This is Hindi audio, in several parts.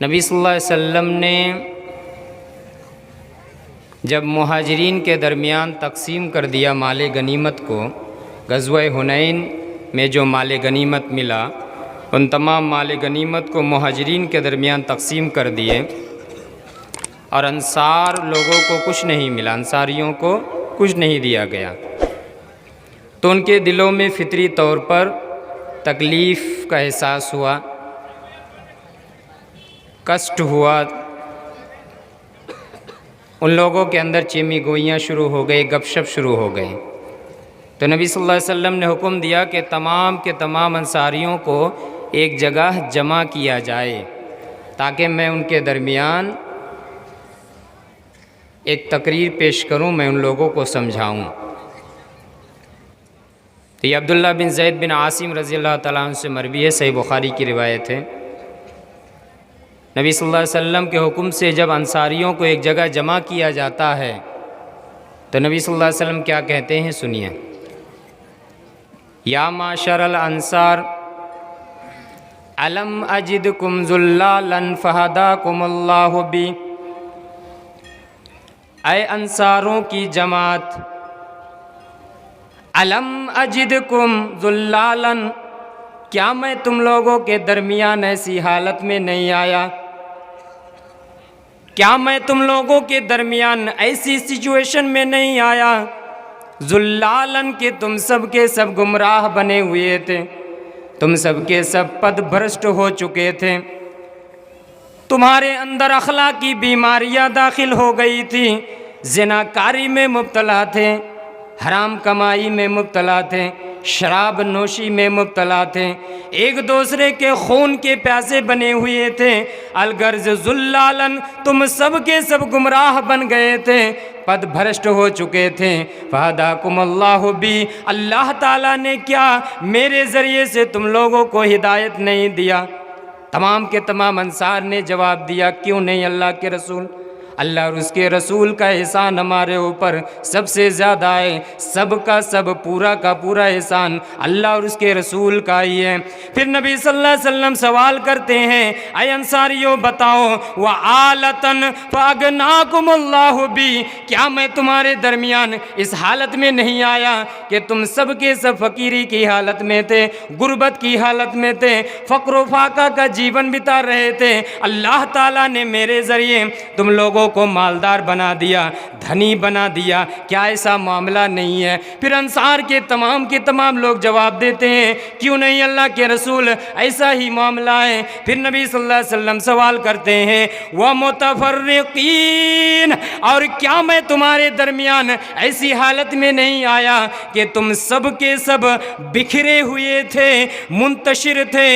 नबी सल्लल्लाहु अलैहि वसल्लम ने जब मुहाजिरीन के दरमियान तकसीम कर दिया माल गनीमत को, ग़ज़वा हुनैन में जो माल गनीमत मिला उन तमाम माल गनीमत को मुहाजिरीन के दरमियान तकसीम कर दिए और अंसार लोगों को कुछ नहीं मिला, अंसारियों को कुछ नहीं दिया गया। तो उनके दिलों में फितरी तौर पर तकलीफ़ का एहसास हुआ, कष्ट हुआ। उन लोगों के अंदर चेमी गोइयाँ शुरू हो गई, गपशप शुरू हो गई। तो नबी सल्लल्लाहु अलैहि वसल्लम ने हुक्म दिया कि तमाम के तमाम अंसारियों को एक जगह जमा किया जाए ताकि मैं उनके दरमियान एक तकरीर पेश करूं, मैं उन लोगों को समझाऊं। तो ये अब्दुल्ला बिन ज़ैद बिन आसिम रज़ी अल्लाह तआला अन्हु से मरवी है, सही बुखारी की रिवायत है। नबी सल्लल्लाहु अलैहि वसल्लम के हुक्म से जब अंसारियों को एक जगह जमा किया जाता है तो नबी सल्लल्लाहु अलैहि वसल्लम क्या कहते हैं, सुनिए। या माशरल अंसार अलम अजिदकुम ज़ुल्लालन फ़हदाकुमुल्लाहु बी। ऐ अंसारों की जमात, अलम अजिदकुम ज़ुल्लालन, क्या मैं तुम लोगों के दरमियान ऐसी हालत में नहीं आया, क्या मैं तुम लोगों के दरमियान ऐसी सिचुएशन में नहीं आया, ज़ुल्लालन के तुम सब के सब गुमराह बने हुए थे, तुम सब के सब पदभ्रष्ट हो चुके थे, तुम्हारे अंदर अखलाकी बीमारियां दाखिल हो गई थी, ज़िनाकारी में मुब्तला थे, हराम कमाई में मुब्तला थे, शराब नोशी में मुब्तला थे, एक दूसरे के खून के प्यासे बने हुए थे। अलगर्ज ज़ुल्लालन, तुम सब के सब गुमराह बन गए थे, पदभ्रष्ट हो चुके थे। फ़हदाकुमुल्लाहु बी, अल्लाह ताला ने क्या मेरे ज़रिए से तुम लोगों को हिदायत नहीं दिया? तमाम के तमाम अंसार ने जवाब दिया, क्यों नहीं अल्लाह के रसूल, अल्लाह और उसके रसूल का एहसान हमारे ऊपर सबसे ज़्यादा है, सबका सब पूरा का पूरा एहसान अल्लाह और उसके रसूल का ही है। फिर नबी सल्लल्लाहु अलैहि वसल्लम सवाल करते हैं, ऐ अंसारियों बताओ, व आलतन फ़अगनाकुमुल्लाहु बी, क्या मैं तुम्हारे दरमियान इस हालत में नहीं आया कि तुम सब के सब फ़कीरी की हालत में थे, गुर्बत की हालत में थे, फ़क्र फाका का जीवन बिता रहे थे, अल्लाह ताला ने मेरे ज़रिए तुम लोगों को मालदार बना दिया, धनी बना दिया, क्या ऐसा मामला नहीं है? फिर अंसार के तमाम लोग जवाब देते हैं, क्यों नहीं अल्लाह के रसूल, ऐसा ही मामला है। फिर नबी सल्लल्लाहु अलैहि वसल्लम सवाल करते हैं, व मुतफर्रिकीन, और क्या मैं तुम्हारे दरमियान ऐसी हालत में नहीं आया कि तुम सब के सब बिखरे हुए थे, मुंतशिर थे,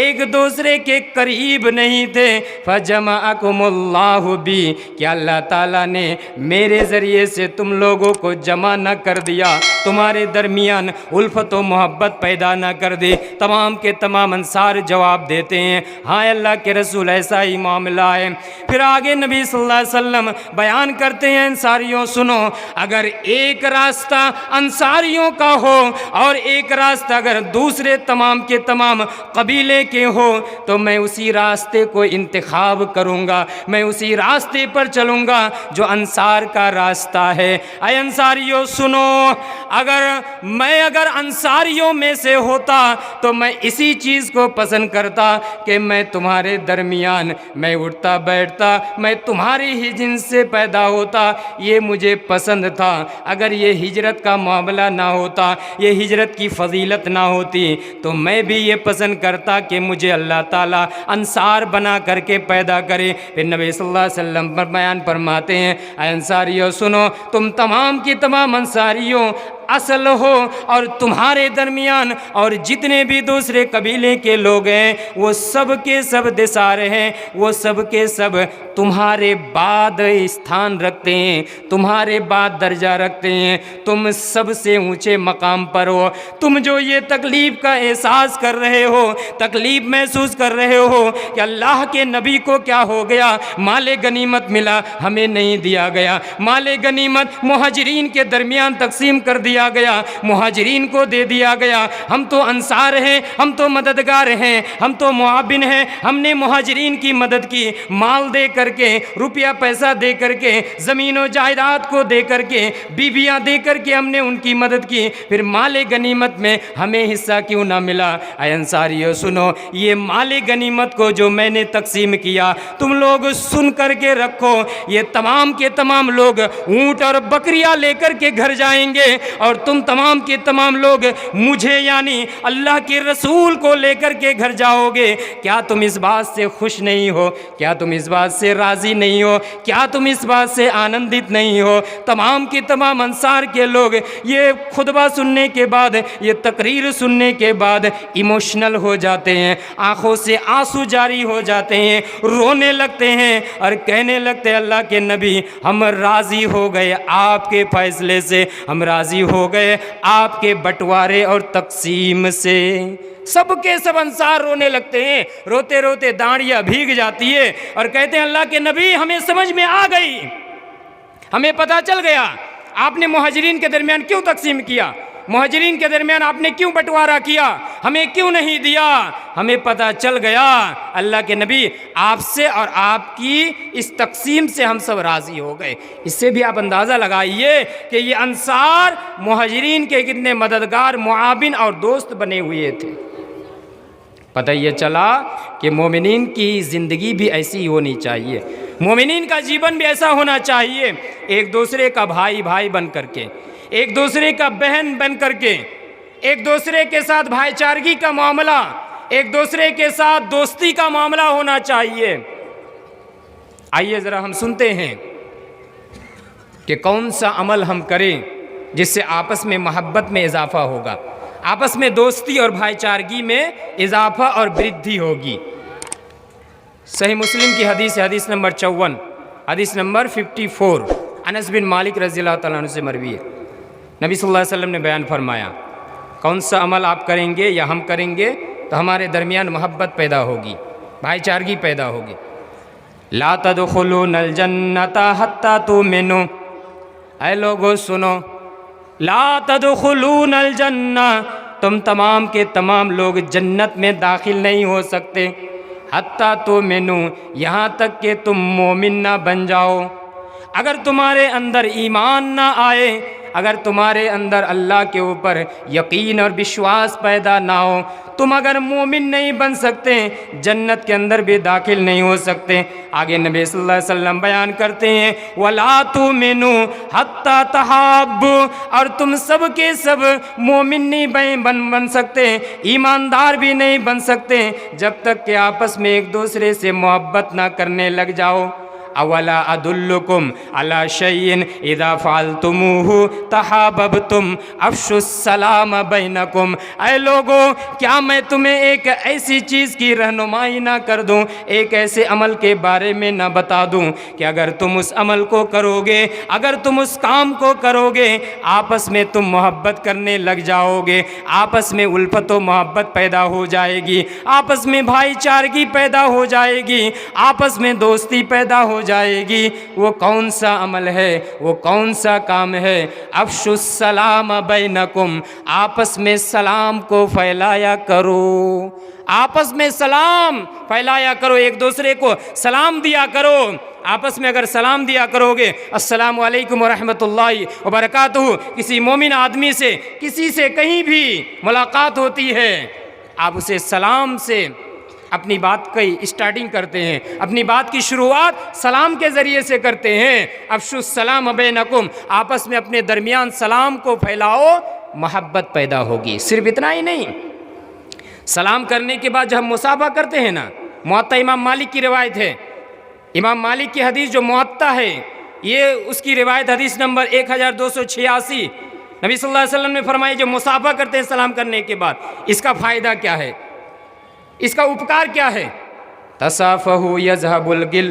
एक दूसरे के करीब नहीं थे। फजमअकुमुल्लाहु बी, क्या अल्लाह ताला ने मेरे ज़रिए से तुम लोगों को जमा न कर दिया, तुम्हारे दरमियान उल्फत व मोहब्बत पैदा न कर दी? तमाम के तमाम अंसार जवाब देते हैं, हाँ अल्लाह के रसूल, ऐसा ही मामला है। फिर आगे नबी सल्लल्लाहु अलैहि वसल्लम बयान करते हैं, अंसारियों सुनो, अगर एक रास्ता अंसारियों का हो और एक रास्ता अगर दूसरे तमाम के तमाम कबीले के हो तो मैं उसी रास्ते को इंतखाब करूँगा, मैं उसी रास्ते पर चलूँगा जो अंसार का रास्ता है। ऐ अंसारियों सुनो, अगर अंसारियों में से होता तो मैं इसी चीज़ को पसंद करता कि मैं तुम्हारे दरमियान मैं उठता बैठता, मैं तुम्हारी ही जिन्स से पैदा होता, ये मुझे पसंद था। अगर ये हिजरत का मामला ना होता, ये हिजरत की फ़जीलत ना होती तो मैं भी ये पसंद करता कि मुझे अल्लाह ताला अंसार बना करके पैदा करे। फिर नबी सल्लल्लाहु अलैहि वसल्लम पर बयान फरमाते हैं, ऐ अंसारियों सुनो, तुम तमाम की तमाम अंसारियों असल हो और तुम्हारे दरमियान और जितने भी दूसरे कबीले के लोग हैं वो सब के सब दिसार हैं, वो सब के सब तुम्हारे बाद स्थान रखते हैं, तुम्हारे बाद दर्जा रखते हैं, तुम सबसे ऊंचे मकाम पर हो। तुम जो ये तकलीफ़ का एहसास कर रहे हो, तकलीफ़ महसूस कर रहे हो कि अल्लाह के नबी को क्या हो गया, माले गनीमत मिला, हमें नहीं दिया गया, माले गनीमत मुहाजिरीन के दरमियान तकसीम कर दिया दिया गया, मुहाजिरीन को दे दिया गया। हम तो अंसार हैं, हम तो मददगार हैं, हम तो मुआविन हैं। हमने मुहाजिरीन की मदद की, माल दे करके, रुपया पैसा दे करके, ज़मीन व जायदाद को दे करके, बीबियाँ दे करके हमने उनकी मदद की। फिर माले गनीमत में हमें हिस्सा क्यों ना मिला? ऐ अंसारियों सुनो, ये माले गनीमत को जो मैंने तकसीम किया तुम लोग सुन करके रखो। ये तमाम के तमाम लोग ऊँट और बकरियाँ लेकर के घर जाएंगे और तुम तमाम के तमाम लोग मुझे यानी अल्लाह के रसूल को लेकर के घर जाओगे। क्या तुम इस बात से खुश नहीं हो? क्या तुम इस बात से राज़ी नहीं हो? क्या तुम इस बात से आनंदित नहीं हो? तमाम के तमाम अंसार के लोग ये खुतबा सुनने के बाद, ये तकरीर सुनने के बाद इमोशनल हो जाते हैं, आंखों से आंसू जारी हो जाते हैं, रोने लगते हैं और कहने लगते हैं अल्लाह के नबी हम राज़ी हो गए आपके फ़ैसले से, हम राज़ी हो गए आपके बंटवारे और तकसीम से। सब के सब अंसार रोने लगते हैं, रोते रोते दाढ़ियाँ भीग जाती है और कहते हैं अल्लाह के नबी हमें समझ में आ गई, हमें पता चल गया आपने मुहाजिरीन के दरमियान क्यों तकसीम किया, मुहाजिरीन के दरमियान आपने क्यों बंटवारा किया, हमें क्यों नहीं दिया, हमें पता चल गया अल्लाह के नबी आपसे और आपकी इस तकसीम से हम सब राज़ी हो गए। इससे भी आप अंदाज़ा लगाइए कि ये अंसार मुहाजिरीन के कितने मददगार, मुआविन और दोस्त बने हुए थे। पता ये चला कि मोमिनीन की ज़िंदगी भी ऐसी होनी चाहिए, मोमिनीन का जीवन भी ऐसा होना चाहिए, एक दूसरे का भाई भाई बन करके, एक दूसरे का बहन बन करके, एक दूसरे के साथ भाईचारगी का मामला, एक दूसरे के साथ दोस्ती का मामला होना चाहिए। आइए ज़रा हम सुनते हैं कि कौन सा अमल हम करें जिससे आपस में मोहब्बत में इजाफ़ा होगा, आपस में दोस्ती और भाईचारगी में इजाफ़ा और वृद्धि होगी। सही मुस्लिम की हदीस है, हदीस नंबर 54, हदीस नंबर 54, अनस बिन मालिक रज़ियल्लाहु तआला अन्हु से मरवी है। नबी सल्लल्लाहु अलैहि वसल्लम ने बयान फरमाया कौन सा अमल आप करेंगे या हम करेंगे तो हमारे दरमियान मोहब्बत पैदा होगी, भाईचारगी पैदा होगी। ला तदखुलूनल जन्नता हत्ता तुमिनू, ऐ लोगो सुनो, ला तदखुलूनल जन्ना, तुम तमाम के तमाम लोग जन्नत में दाखिल नहीं हो सकते, हत्ता तुमिनू, यहाँ तक कि तुम मोमिन ना बन जाओ। अगर तुम्हारे अंदर ईमान ना आए, अगर तुम्हारे अंदर अल्लाह के ऊपर यकीन और विश्वास पैदा ना हो, तुम अगर मोमिन नहीं बन सकते, जन्नत के अंदर भी दाखिल नहीं हो सकते। आगे नबी सल्लल्लाहु अलैहि वसल्लम बयान करते हैं वला तुमिनू हत्ता तहाब्बू, और तुम सब के सब मोमिन नहीं बन सकते, ईमानदार भी नहीं बन सकते जब तक कि आपस में एक दूसरे से मोहब्बत ना करने लग जाओ। अवला अदुल्लुकुम अला शैइन इदा फ़अलतुमूहु तहाबबतुम अफ़शुस्सलाम बैनकुम, ऐ लोगो क्या मैं तुम्हें एक ऐसी चीज़ की रहनुमाई ना कर दूं, एक ऐसे अमल के बारे में ना बता दूं कि अगर तुम उस अमल को करोगे, अगर तुम उस काम को करोगे, आपस में तुम मोहब्बत करने लग जाओगे, आपस में उल्फत व मोहब्बत पैदा हो जाएगी, आपस में भाईचारगी पैदा हो जाएगी, आपस में दोस्ती पैदा हो जाएगी। वो कौन सा अमल है, वो कौन सा काम है? अफ़शुस्सलाम बैनकुम, आपस में सलाम को फैलाया करो, आपस में सलाम फैलाया करो, एक दूसरे को सलाम दिया करो। आपस में अगर सलाम दिया करोगे, अस्सलामु अलैकुम व रहमतुल्लाहि व बरकातुहू, किसी मोमिन आदमी से, किसी से कहीं भी मुलाकात होती है, आप उसे सलाम से अपनी बात की स्टार्टिंग करते हैं, अपनी बात की शुरुआत सलाम के ज़रिए से करते हैं। अफ़शुस्सलाम बैनकुम, आपस में अपने दरमियान सलाम को फैलाओ, मोहब्बत पैदा होगी। सिर्फ इतना ही नहीं, सलाम करने के बाद जब हम मुसाफा करते हैं ना, मुअत्ता इमाम मालिक की रिवायत है, इमाम मालिक की हदीस जो मुअत्ता है, ये उसकी रिवायत हदीस नंबर 1286, नबी सल्लल्लाहु अलैहि वसल्लम ने फरमाया जो मुसाफा करते हैं सलाम करने के बाद, इसका फ़ायदा क्या है, इसका उपकार क्या है? तसाफ़हु यज़हबुल गिल,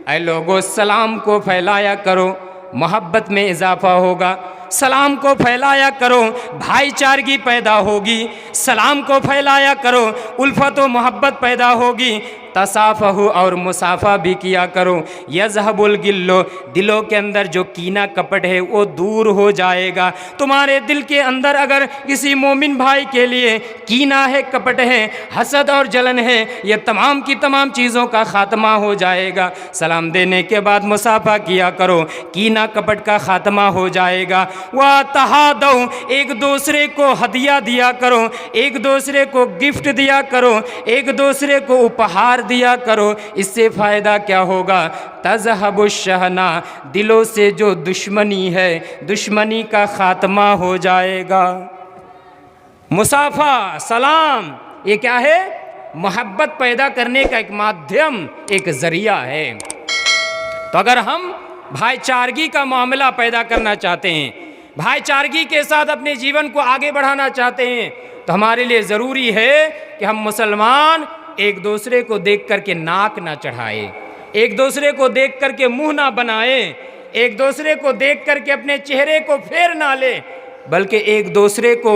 ऐ लोगो सलाम को फैलाया करो, मोहब्बत में इजाफ़ा होगा। सलाम को फैलाया करो, भाईचारगी पैदा होगी। सलाम को फैलाया करो, उल्फत व मोहब्बत पैदा होगी। तसाफ़हु और मुसाफ़ा भी किया करो। यज़हबुल गिल्लो, दिलों के अंदर जो कीना कपट है वो दूर हो जाएगा। तुम्हारे दिल के अंदर अगर किसी मोमिन भाई के लिए कीना है, कपट है, हसद और जलन है, ये तमाम की तमाम चीज़ों का ख़ात्मा हो जाएगा। सलाम देने के बाद मुसाफ़ा किया करो, कीना कपट का ख़ात्मा हो जाएगा। वह तहादौ, एक दूसरे को हदिया दिया करो, एक दूसरे को गिफ्ट दिया करो, एक दूसरे को उपहार दिया करो। इससे फ़ायदा क्या होगा? तज़हबु शहना, दिलों से जो दुश्मनी है, दुश्मनी का ख़ात्मा हो जाएगा। मुसाफ़ा, सलाम, ये क्या है? मोहब्बत पैदा करने का एक माध्यम, एक ज़रिया है। तो अगर हम भाईचारगी का मामला पैदा करना चाहते हैं, भाईचारगी के साथ अपने जीवन को आगे बढ़ाना चाहते हैं, तो हमारे लिए ज़रूरी है कि हम मुसलमान एक दूसरे को देख कर के नाक ना चढ़ाए, एक दूसरे को देख कर के मुँह ना बनाए, एक दूसरे को देख कर के अपने चेहरे को फेर ना ले, बल्कि एक दूसरे को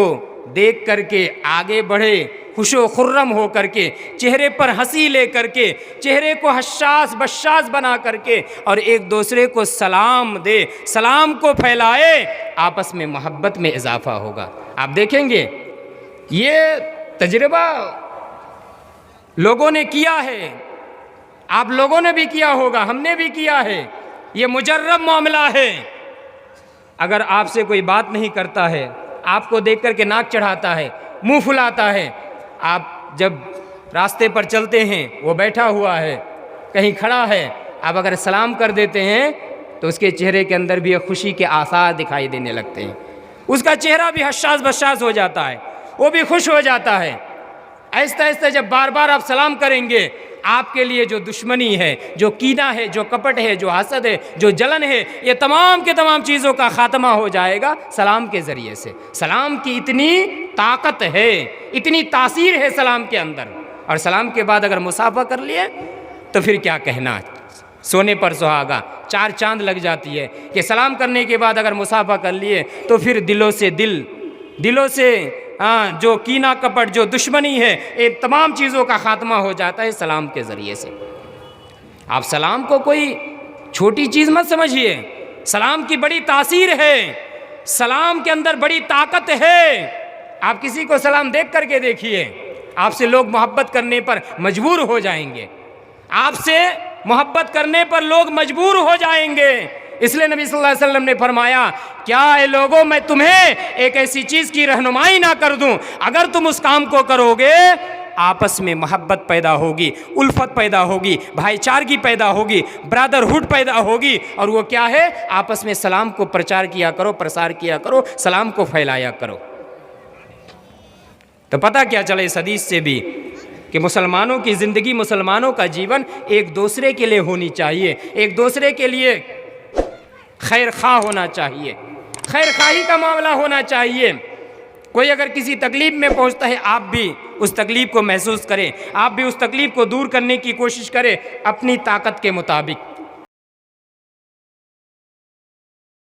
देख कर के आगे बढ़े, खुशो खुर्रम हो करके, चेहरे पर हंसी ले करके, चेहरे को हशास बशास बना करके, और एक दूसरे को सलाम दे, सलाम को फैलाए। आपस में मोहब्बत में इजाफा होगा। आप देखेंगे ये तजर्बा लोगों ने किया है, आप लोगों ने भी किया होगा, हमने भी किया है। ये मुजर्रब मामला है। अगर आपसे कोई बात नहीं करता है, आपको देख कर के नाक चढ़ाता है, मुंह फुलाता है, आप जब रास्ते पर चलते हैं, वो बैठा हुआ है, कहीं खड़ा है, आप अगर सलाम कर देते हैं तो उसके चेहरे के अंदर भी खुशी के आसार दिखाई देने लगते हैं। उसका चेहरा भी हशास बशास हो जाता है, वो भी खुश हो जाता है। ऐसा ऐसा जब बार बार आप सलाम करेंगे, आपके लिए जो दुश्मनी है, जो कीना है, जो कपट है, जो हसद है, जो जलन है, ये तमाम के तमाम चीज़ों का ख़ात्मा हो जाएगा सलाम के ज़रिए से। सलाम की इतनी ताकत है, इतनी तासीर है सलाम के अंदर। और सलाम के बाद अगर मुसाफ़ा कर लिए तो फिर क्या कहना, सोने पर सुहागा, 4 चांद लग जाती है कि सलाम करने के बाद अगर मुसाफ़ा कर लिए तो फिर दिलों से जो कीना कपट, जो दुश्मनी है, ये तमाम चीज़ों का ख़ात्मा हो जाता है सलाम के ज़रिए से। आप सलाम को कोई छोटी चीज़ मत समझिए, सलाम की बड़ी तासीर है, सलाम के अंदर बड़ी ताकत है। आप किसी को सलाम देख करके देखिए, आपसे लोग मोहब्बत करने पर मजबूर हो जाएंगे, आपसे मोहब्बत करने पर लोग मजबूर हो जाएंगे। इसलिए नबी सल्लल्लाहु अलैहि वसल्लम ने फरमाया, क्या है लोगों, मैं तुम्हें एक ऐसी चीज़ की रहनुमाई ना कर दूं, अगर तुम उस काम को करोगे आपस में मोहब्बत पैदा होगी, उल्फत पैदा होगी, भाईचारगी पैदा होगी, ब्रदरहुड पैदा होगी। और वो क्या है? आपस में सलाम को प्रचार किया करो, प्रसार किया करो, सलाम को फैलाया करो। तो पता क्या चले इस हदीस से भी कि मुसलमानों की ज़िंदगी, मुसलमानों का जीवन एक दूसरे के लिए होनी चाहिए, एक दूसरे के लिए खैर खा होना चाहिए, खैर खाही का मामला होना चाहिए। कोई अगर किसी तकलीफ़ में पहुंचता है, आप भी उस तकलीफ़ को महसूस करें, आप भी उस तकलीफ़ को दूर करने की कोशिश करें अपनी ताकत के मुताबिक।